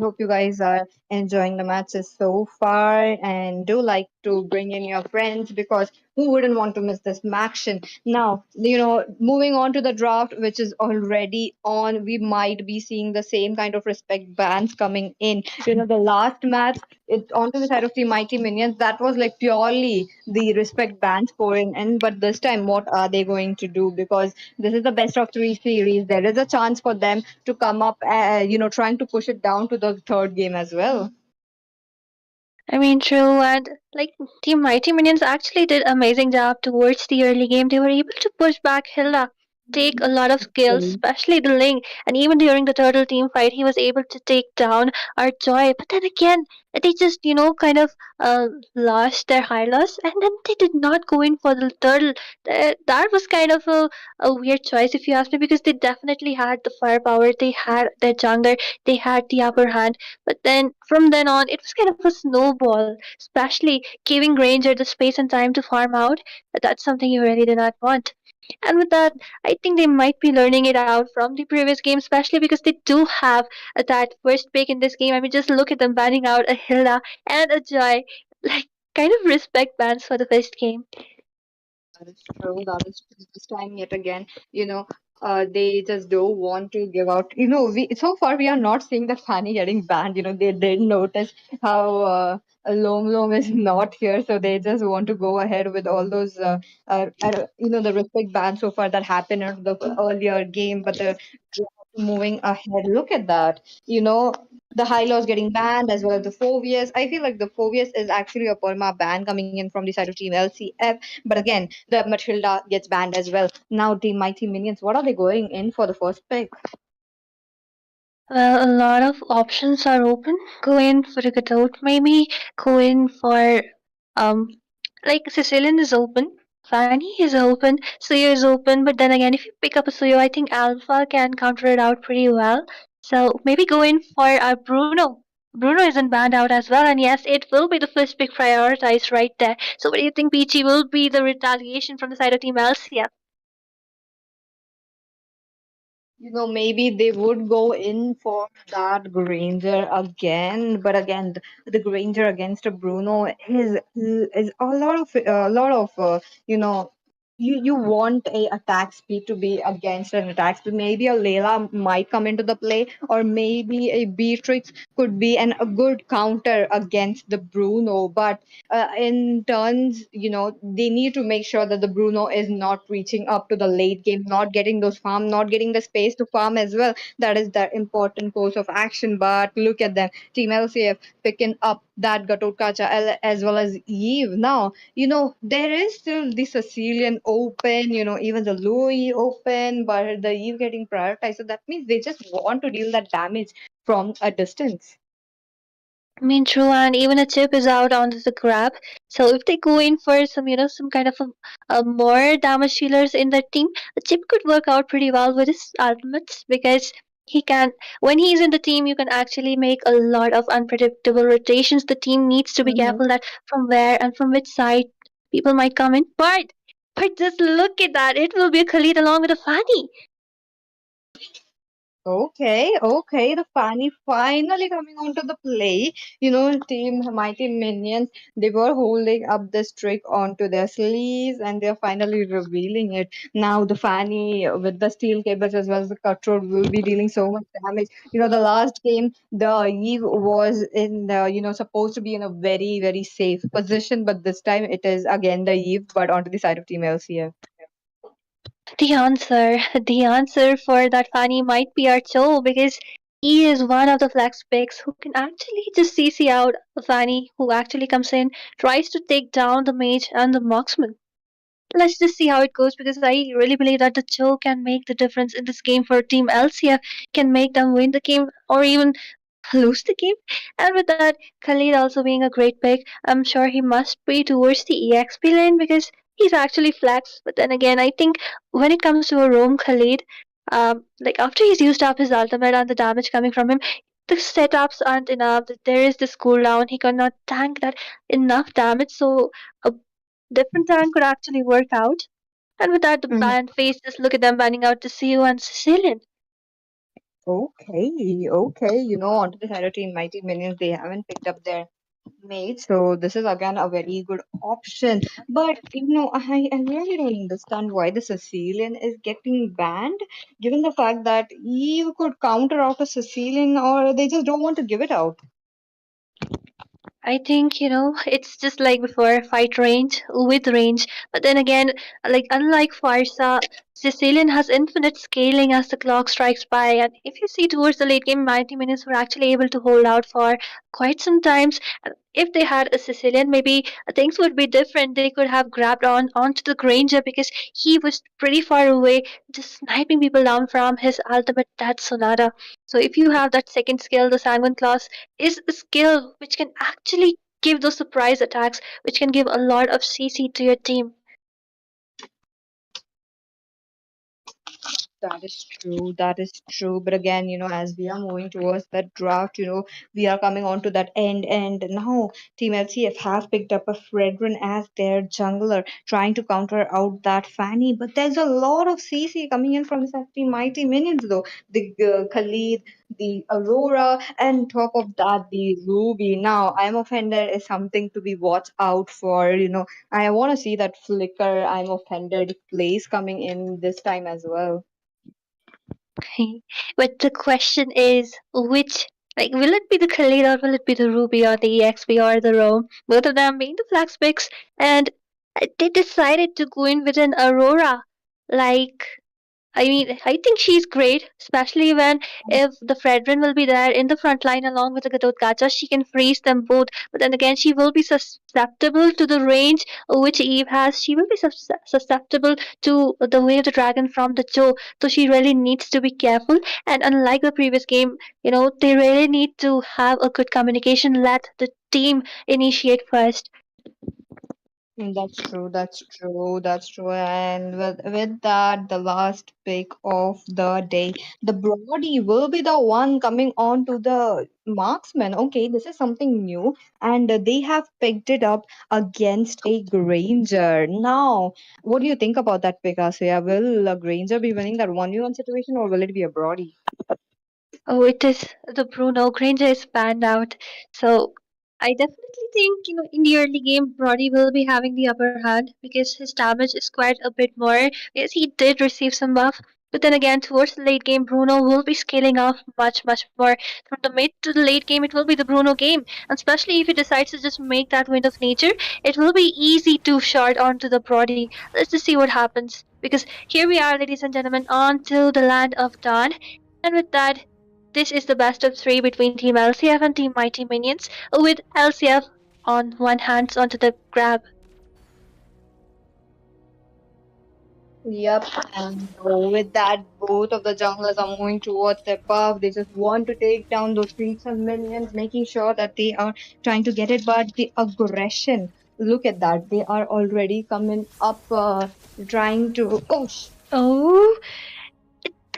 Hope you guys are enjoying the matches so far and do like to bring in your friends because who wouldn't want to miss this action? Now, moving on to the draft, which is already on, we might be seeing the same kind of respect bans coming in. The last match, it onto the side of the Mighty Minions, that was like purely the respect bans pouring in. But this time, what are they going to do? Because this is the best of three series. There is a chance for them to come up, trying to push it down to the third game as well. I mean, true, and like Team Mighty Minions actually did amazing job towards the early game. They were able to push back Hilda, take a lot of skills, especially the Ling, and even during the turtle team fight, he was able to take down our Joy. But then again, they just kind of lost their high loss, and then they did not go in for the turtle. That was kind of a weird choice, if you ask me, because they definitely had the firepower. They had their jungler, they had the upper hand, but then from then on, it was kind of a snowball, especially giving Granger the space and time to farm out. That's something you really do not want. And with that, I think they might be learning it out from the previous game, especially because they do have that first pick in this game. I mean, just look at them banning out a Hilda and a Joy. Like, kind of respect bans for the first game. That is true. That is true. This time yet again, they just don't want to give out. We so far we are not seeing the Fanny getting banned. They did notice how Lom Lom is not here, so they just want to go ahead with all those, the respect ban so far that happened in the earlier game. But the moving ahead, look at that. The high lows getting banned as well as the Phobius. I feel like the Phobius is actually a perma ban coming in from the side of Team LCF. But again, the Matilda gets banned as well. Now, the Mighty Minions, what are they going in for the first pick? Well, a lot of options are open. Go in for a cutout, maybe. Go in for um, like Sicilian is open. Fanny is open. Suyo is open. But then again, if you pick up a Suyo, I think Alpha can counter it out pretty well. So maybe go in for Bruno. Bruno isn't banned out as well, and yes, it will be the first pick prioritized right there. So, what do you think, Peachy? Will be the retaliation from the side of Team LCF? Maybe they would go in for that Granger again, but again, the Granger against a Bruno is a lot of you want a attack speed to be against an attack speed. Maybe a Layla might come into the play, or maybe a Beatrix could be a good counter against the Bruno. But in turns, they need to make sure that the Bruno is not reaching up to the late game, not getting those farm, not getting the space to farm as well. That is the important course of action. But look at them, Team LCF picking up that Gatotkacha as well as Eve. Now, there is still the Sicilian open, even the Louis open, but the Eve getting prioritized. So that means they just want to deal that damage from a distance. I mean, true, and even a chip is out onto the grab. So if they go in for some, some kind of a more damage dealers in their team, a chip could work out pretty well with his ultimates because he can, when he's in the team, you can actually make a lot of unpredictable rotations. The team needs to be careful that from where and from which side people might come in. But just look at that. It will be a Khalid along with a Fanny. Okay. The Fanny finally coming onto the play. Team Mighty Minions, they were holding up this trick onto their sleeves and they're finally revealing it. Now the Fanny with the steel cables as well as the cutthroat will be dealing so much damage. The last game, the Eve was supposed to be in a very, very safe position, but this time it is again the Eve, but onto the side of Team LCF. The answer for that Fanny might be Archo because he is one of the flex picks who can actually just CC out a Fanny who actually comes in, tries to take down the mage and the marksman. Let's just see how it goes because I really believe that the Cho can make the difference in this game for Team LCF, can make them win the game or even lose the game. And with that, Khalid also being a great pick, I'm sure he must be towards the EXP lane because he's actually flex. But then again, I think when it comes to a roam Khalid, like after he's used up his ultimate and the damage coming from him, the setups aren't enough. There is this cooldown. He cannot tank that enough damage, so a different tank could actually work out. And with that, the band face, just look at them banning out the CU and Sicilian. Okay, okay. Onto the side of Team Mighty Minions, they haven't picked up their mate, so this is again a very good option. But I really don't understand why the Sicilian is getting banned, given the fact that you could counter out a Sicilian, or they just don't want to give it out. I think, it's just like before fight range with range. But then again, like unlike Farsa, Sicilian has infinite scaling as the clock strikes by. And if you see towards the late game, Mighty Minions were actually able to hold out for quite some times. And if they had a Sicilian, maybe things would be different. They could have grabbed onto the Granger because he was pretty far away, just sniping people down from his ultimate that Sonata. So if you have that second skill, the Sanguine Class is a skill which can actually give those surprise attacks, which can give a lot of CC to your team. That is true. That is true. But again, as we are moving towards that draft, we are coming on to that end. And now Team LCF has picked up a Fredrin as their jungler, trying to counter out that Fanny. But there's a lot of CC coming in from the Team Mighty Minions, though. The Khalid, the Aurora, and top of that, the Ruby. Now, I'm offended is something to be watched out for. I want to see that flicker I'm offended plays coming in this time as well. But the question is, which, like, will it be the Khalid or will it be the Ruby or the EXP or the Rome? Both of them being the flag picks, and they decided to go in with an Aurora. Like, I mean, I think she's great, especially when if the Fredrin will be there in the front line along with the Gadot Gacha, she can freeze them both. But then again, she will be susceptible to the range which Eve has. She will be susceptible to the Way of the Dragon from the Cho. So she really needs to be careful. And unlike the previous game, they really need to have a good communication. Let the team initiate first. That's true. That's true. That's true. And with that, the last pick of the day, the Brody will be the one coming on to the marksman. Okay, this is something new, and they have picked it up against a Granger. Now, what do you think about that pick, Asya? Will a Granger be winning that 1v1 situation, or will it be a Brody? Oh, it is the Bruno Granger is banned out. So I definitely think, in the early game, Brody will be having the upper hand because his damage is quite a bit more. Yes, he did receive some buff. But then again, towards the late game, Bruno will be scaling off much, much more. From the mid to the late game, it will be the Bruno game. And especially if he decides to just make that Wind of Nature, it will be easy to shard onto the Brody. Let's just see what happens. Because here we are, ladies and gentlemen, on to the land of Dawn. And with that, this is the best of three between Team LCF and Team Mighty Minions, with LCF on one hand onto the grab. Yep, and with that, both of the junglers are moving towards their path. They just want to take down those creeps and minions, making sure that they are trying to get it. But the aggression, look at that. They are already coming up, trying to. Oh, Oh,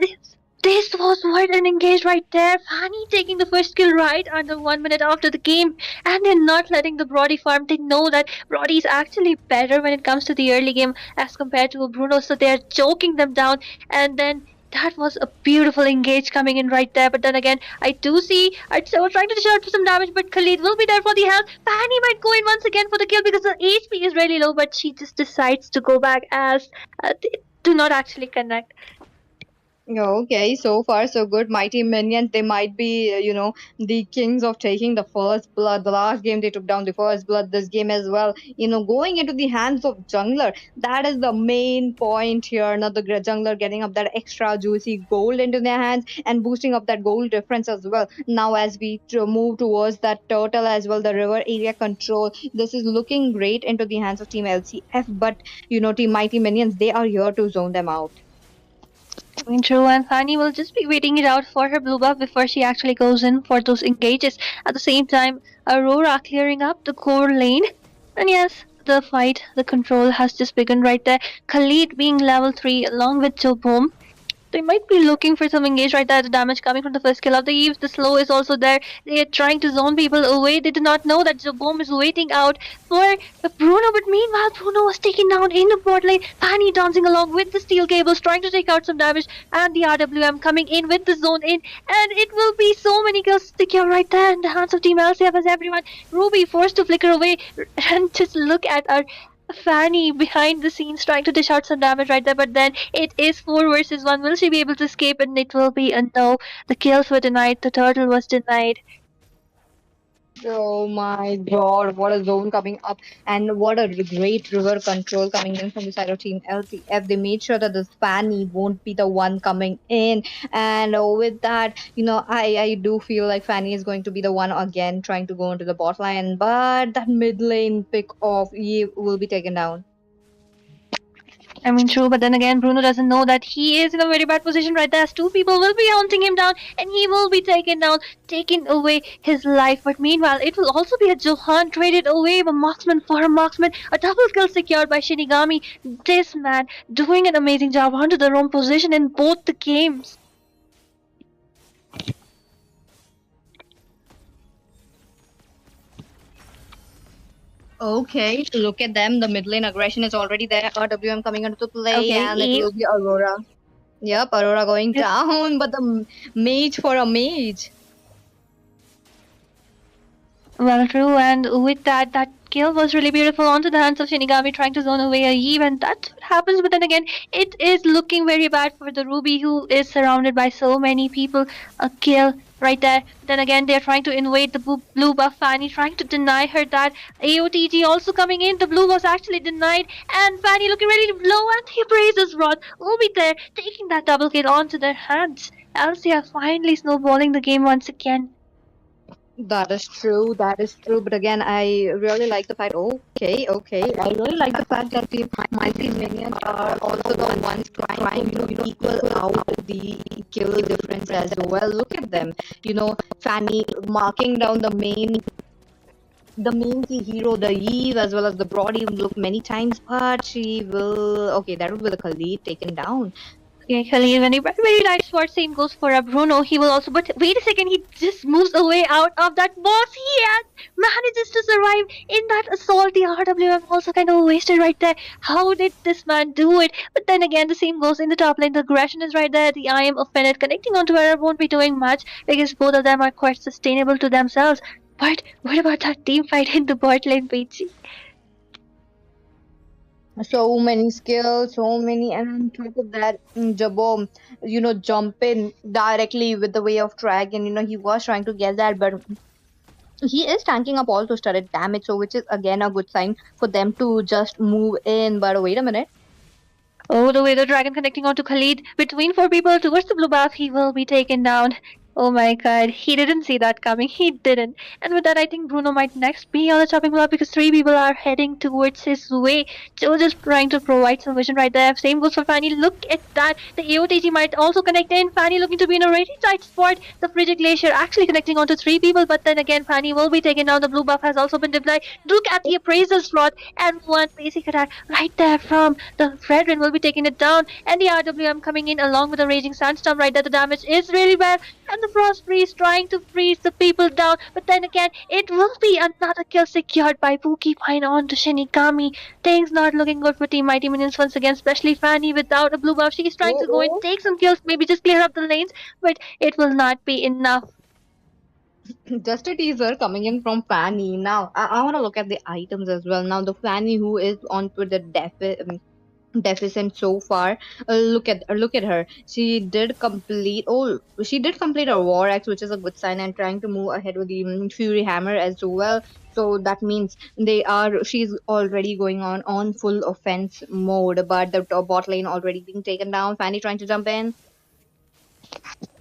this, this was what an engage right there. Fanny taking the first kill right under 1 minute after the game, and they're not letting the Brody farm. They know that Brody is actually better when it comes to the early game as compared to a Bruno, so they're choking them down. And then that was a beautiful engage coming in right there. But then again, I do see Arturo trying to dish out for some damage, but Khalid will be there for the help. Fanny might go in once again for the kill because the HP is really low, but she just decides to go back as they do not actually connect. yeah, okay, so far so good. Mighty Minions, they might be, the kings of taking the first blood. The last game they took down the first blood, this game as well. Going into the hands of jungler, that is the main point here. Not the jungler getting up that extra juicy gold into their hands and boosting up that gold difference as well. Now, as we move towards that turtle as well, the river area control, this is looking great into the hands of Team LCF. But, Team Mighty Minions, they are here to zone them out. I mean, true, and Fanny will just be waiting it out for her blue buff before she actually goes in for those engages. At the same time, Aurora clearing up the core lane. And yes, the fight, the control has just begun right there. Khalid being level 3 along with Joboom. They might be looking for some engage right there. The damage coming from the first kill of the Eve. The slow is also there. They are trying to zone people away. They do not know that the bomb is waiting out for Bruno. But meanwhile, Bruno was taken down in the bot lane. Fanny dancing along with the steel cables, trying to take out some damage. And the RWM coming in with the zone in. And it will be so many kills to secure right there in the hands of Team LCF as everyone. Ruby forced to flicker away. And just look at our Fanny behind the scenes trying to dish out some damage right there, but then it is 4 versus 1. Will she be able to escape? And it will be a no. The kills were denied, the turtle was denied. Oh my god, what a zone coming up, and what a great river control coming in from the side of Team LCF. They made sure that the Fanny won't be the one coming in, and with that, I do feel like Fanny is going to be the one again trying to go into the bot lane, but that mid lane pick off Eve will be taken down. I mean, true, but then again, Bruno doesn't know that he is in a very bad position right there. As two people will be hunting him down, and he will be taken down, taking away his life. But meanwhile, it will also be a Johan traded away, a marksman for a marksman, a double kill secured by Shinigami. This man doing an amazing job onto the wrong position in both the games. Okay, look at them. The mid lane aggression is already there. RWM coming into play, Okay, and it Eve. will be Aurora. Yep, Aurora going Yes. down, but the mage for a mage. Well, true, and with that, that kill was really beautiful onto the hands of Shinigami trying to zone away a Eve, and that's what happens. But then again, it is looking very bad for the Ruby, who is surrounded by so many people. A kill right there. Then again, they're trying to invade the blue buff Fanny, trying to deny her that. AOTG also coming in. The blue was actually denied, and Fanny looking really low, and he praises Rod will be there, taking that double kill onto their hands. LCR finally snowballing the game once again. That is true. That is true. But again, I really like the fact. Okay, okay. I really like the fact that the mighty minions are also the ones trying to equal out the kill difference as well. Look at them. Fanny marking down the main key hero, the Eve, as well as the Brody. Look many times, but she will. Okay, that will be the Khalid taken down. Yeah, Khalil, very nice sword. Same goes for Bruno. He will also, but wait a second, he just moves away out of that box. He manages to survive in that assault. The RWM also kind of wasted right there. How did this man do it? But then again, the same goes in the top lane. The aggression is right there. The I am offended connecting onto her won't be doing much because both of them are quite sustainable to themselves. But what about that team fight in the bot lane, Peachy? So many skills, so many, and on top of that, Jabom, jump in directly with the way of dragon. He was trying to get that, but he is tanking up all those turret damage, so which is again a good sign for them to just move in. But wait a minute. Oh, the way the dragon connecting onto Khalid between four people towards the blue buff, he will be taken down. Oh my god, he didn't see that coming. He didn't. And with that, I think Bruno might next be on the chopping block because three people are heading towards his way. Joe just trying to provide some vision right there. Same goes for Fanny. Look at that. The AOTG might also connect in. Fanny looking to be in a really tight spot. The Frigid Glacier actually connecting onto three people, but then again, Fanny will be taken down. The blue buff has also been deployed. Look at the appraisal slot and one basic attack right there from the Fredrin will be taking it down. And the RWM coming in along with the Raging Sandstorm right there. The damage is really bad. And the Frost Freeze trying to freeze the people down. But then again, it will be another kill secured by Pookie Pine on to Shinigami. Things not looking good for Team Mighty Minions once again, especially Fanny without a blue buff. She's trying to go and Oh, take some kills, maybe just clear up the lanes, but it will not be enough. just a teaser coming in from Fanny. Now, I want to look at the items as well. Now, the Fanny who is on to the deficient so far. Look at her. She did complete her war axe, which is a good sign, and trying to move ahead with the fury hammer as well. So that means she's already going on full offense mode, but the top bot lane already being taken down. Fanny trying to jump in.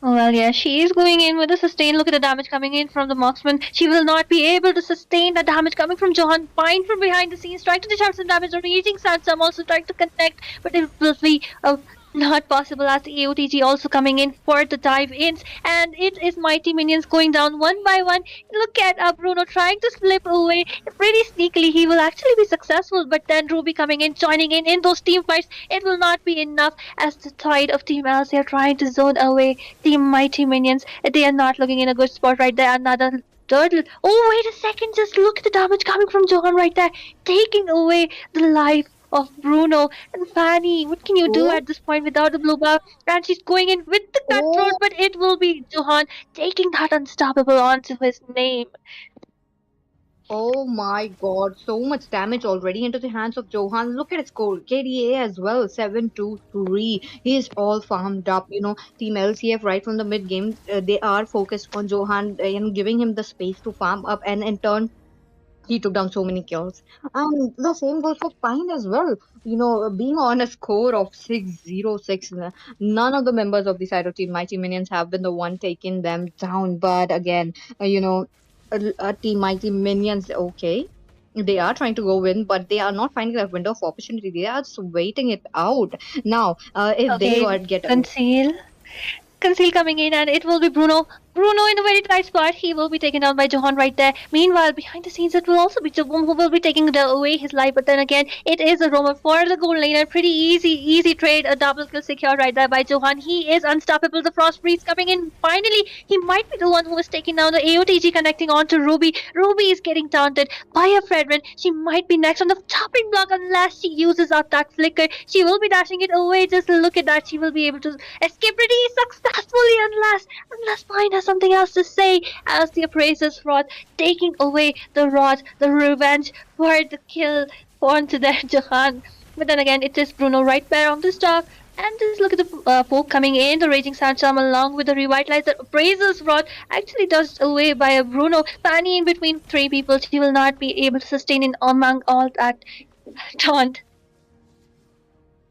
Oh, well, yeah, she is going in with a sustain. Look at the damage coming in from the marksman. She will not be able to sustain the damage coming from Johan Pine from behind the scenes, trying to dish out some damage. The Raging Sandstorm also trying to connect, but it will be a Not possible as the AOTG also coming in for the dive ins, and it is Mighty Minions going down one by one. Look at Bruno trying to slip away pretty sneakily. He will actually be successful, but then Ruby coming in, joining in those team fights. It will not be enough as the tide of Team LC are trying to zone away Team Mighty Minions. They are not looking in a good spot right there. Another turtle. Oh, wait a second. Just look at the damage coming from Johan right there, taking away the life of Bruno. And Fanny, what can you do Oh, at this point without the blue buff? And she's going in with the cutthroat, oh, but it will be Johan taking that unstoppable onto his name. oh my God. So much damage already into the hands of Johan. Look at his score. KDA as well, 7-2-3. He is all farmed up. Team LCF right from the mid game, they are focused on Johan and giving him the space to farm up, and in turn, he took down so many kills. And the same goes for Pine as well. Being on a score of 606, none of the members of the side of Team Mighty Minions have been the one taking them down. But again, Team Mighty Minions, okay. They are trying to go in, but they are not finding that window of opportunity. They are just waiting it out. Now, if they Okay, got get conceal coming in, and it will be Bruno. Bruno in a very tight spot. He will be taken down by Johan right there. Meanwhile, behind the scenes, it will also be Jabum who will be taking away his life. But then again, it is a roamer for the gold lane. A pretty easy trade. A double kill secured right there by Johan. He is unstoppable. The Frost Breeze coming in. Finally, he might be the one who is taking down the AOTG, connecting on to Ruby. Ruby is getting taunted by a Fredman. She might be next on the chopping block unless she uses up that flicker. She will be dashing it away. Just look at that. She will be able to escape pretty successfully unless Pine has something else to say as the appraiser's rod taking away the rod, the revenge for the kill onto their Jahan. But then again, it is Bruno right there on the stop. And just look at the poke coming in, the Raging Sandstorm along with the revitalizer appraiser's rod actually dodged away by a Bruno. Fanny in between three people, she will not be able to sustain in among all that taunt.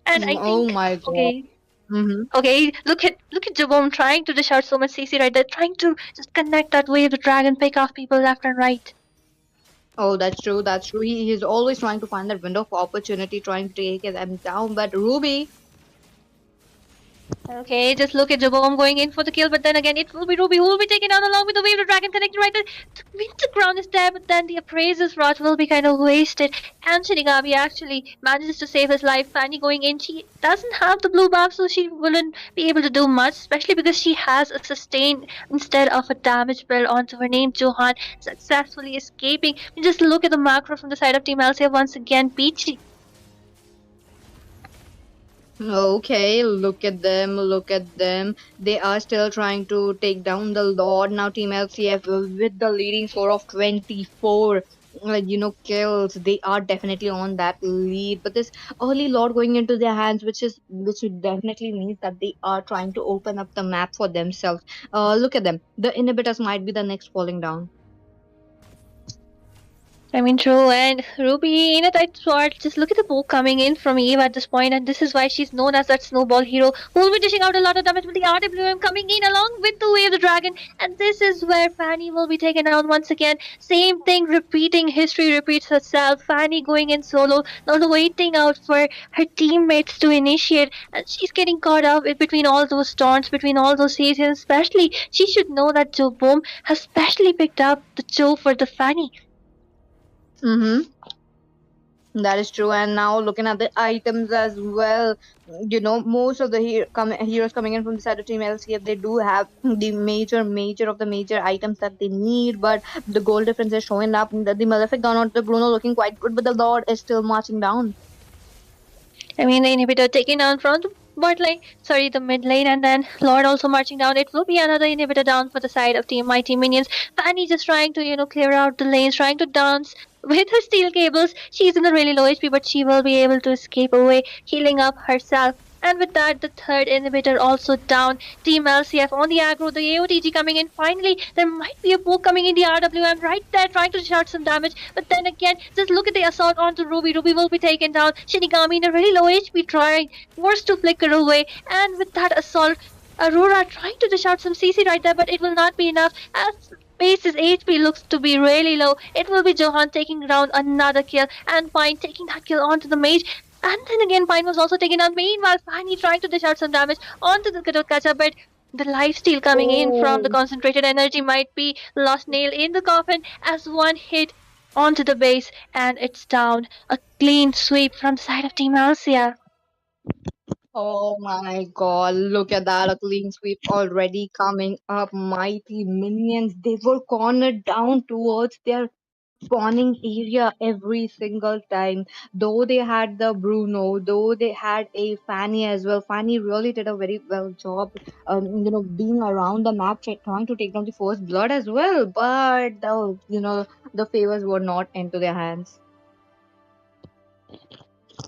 And I oh think, my God. okay, Mm-hmm. okay, look at Jabom trying to dish out so much CC right there, trying to just connect that wave to dragon, pick off people left and right. Oh, that's true. That's true. He's always trying to find that window of opportunity, trying to take them down. But Ruby, Okay, just look at Jabom going in for the kill, but then again it will be Ruby who will be taken down along with the wave of dragon connected right there. The winter crown is there, but then the appraiser's rod will be kind of wasted. And Shinigami actually manages to save his life. Fanny going in, she doesn't have the blue buff, so she wouldn't be able to do much, especially because she has a sustain instead of a damage build onto her name. Johan successfully escaping. And just look at the macro from the side of Team LCF once again. Peachy. okay, look at them, look at them. They are still trying to take down the Lord. Now, Team LCF with the leading score of 24. Kills. They are definitely on that lead, but this early Lord going into their hands, which definitely means that they are trying to open up the map for themselves. Look at them. The inhibitors might be the next falling down. I mean, true. And Ruby, in a tight spot, just look at the poke coming in from Eve at this point, and this is why she's known as that snowball hero who will be dishing out a lot of damage with the RWM coming in along with the Wave of the Dragon. And this is where Fanny will be taken down once again. Same thing repeating, history repeats herself. Fanny going in solo, not waiting out for her teammates to initiate, and she's getting caught up in between all those taunts, between all those hates, and especially she should know that Joe Boom has specially picked up the Joe for the Fanny. Mm-hmm. That is true. And now looking at the items as well, most of the heroes coming in from the side of Team LCF, they do have the major of the major items that they need, but the goal difference is showing up. The Malefic Gun on the Bruno looking quite good, but the Lord is still marching down. I mean, the inhibitor taking down from the bot lane, sorry, the mid lane, and then Lord also marching down. It will be another inhibitor down for the side of Team Mighty Minions. Fanny just trying to, clear out the lanes, trying to dance with her steel cables. She's in a really low HP, but she will be able to escape away, healing up herself. And with that, the third inhibitor also down. Team LCF on the aggro, the AOTG coming in. Finally, there might be a poke coming in the RWM right there, trying to shout some damage. But then again, just look at the assault onto Ruby. Ruby will be taken down. Shinigami in a really low HP, trying, forced to flicker away. And with that assault, Aurora trying to dish out some CC right there, but it will not be enough as Base's HP looks to be really low. It will be Johan taking down another kill and Pine taking that kill onto the mage. And then again, Pine was also taken out. Meanwhile, Fanny trying to dish out some damage onto the Gacha, but the lifesteal coming in from the Oh, concentrated energy might be lost nail in the coffin as one hit onto the base and it's down. A clean sweep from the side of Team Alcia. oh my God, look at that. A clean sweep already coming up. Mighty minions. They were cornered down towards their spawning area every single time. Though they had the Bruno, though they had a Fanny as well. Fanny really did a very well job, being around the map, trying to take down the first blood as well. But the favors were not into their hands.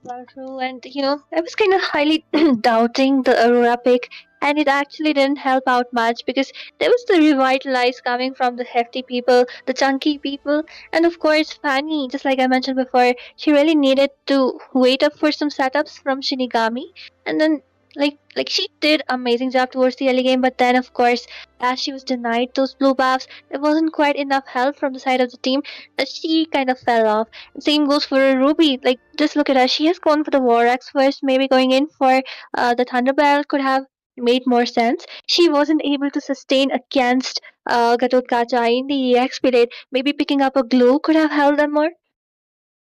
Well, true, and I was kind of highly doubting the Aurora pick, and it actually didn't help out much because there was the revitalize coming from the hefty people, the chunky people, and of course Fanny. Just like I mentioned before, she really needed to wait up for some setups from Shinigami, and then like she did amazing job towards the early game, but then of course as she was denied those blue buffs, there wasn't quite enough help from the side of the team that she kind of fell off. Same goes for Ruby. Like, just look at her. She has gone for the War Axe first. Maybe going in for the Thunderbell could have made more sense. She wasn't able to sustain against Gatotkacha in the EX period. Maybe picking up a glue could have helped them more.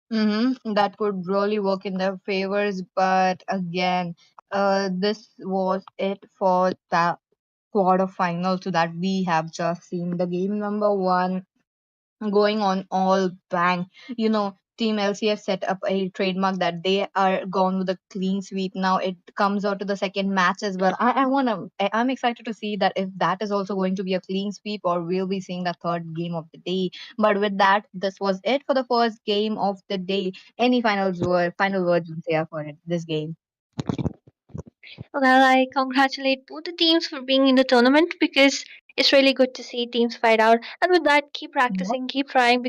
That could really work in their favors, but again, this was it for the quarterfinal. So that we have just seen the game number one going on all bang. Team LCF set up a trademark that they are gone with a clean sweep. Now it comes out to the second match as well. I'm excited to see that if that is also going to be a clean sweep or we'll be seeing the third game of the day. But with that, this was it for the first game of the day. Any final words you say for it, this game? Well, I congratulate both the teams for being in the tournament because it's really good to see teams fight out. And with that, keep practicing, keep trying